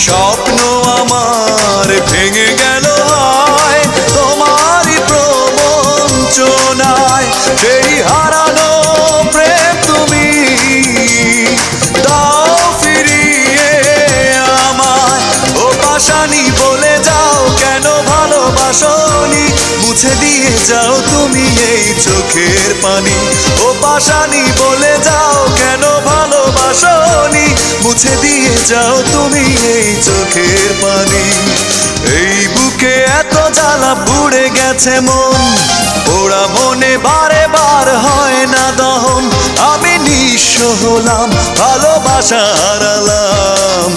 স্বপ্ন আমার ভেঙে গেল হায় তোমারই প্রবঞ্চনায়। সেই হারানো প্রেম তুমি দাও ফিরিয়ে আমায়। ও পাশানি বলে যাও কেন ভালোবাসনি, মুছে দিয়ে যাও তুমি এই চোখের পানি। ও পাশানি বলে যাও কেন ভালোবাসনি, মুছে দিয়ে যাও তুমি এই চোখের পানি। এই বুকে এত জ্বালা পুড়ে গেছে মন, পোড়া মনে বারে বার হয় না দহন। আমি নিঃস্ব হলাম, ভালোবাসা হারালাম।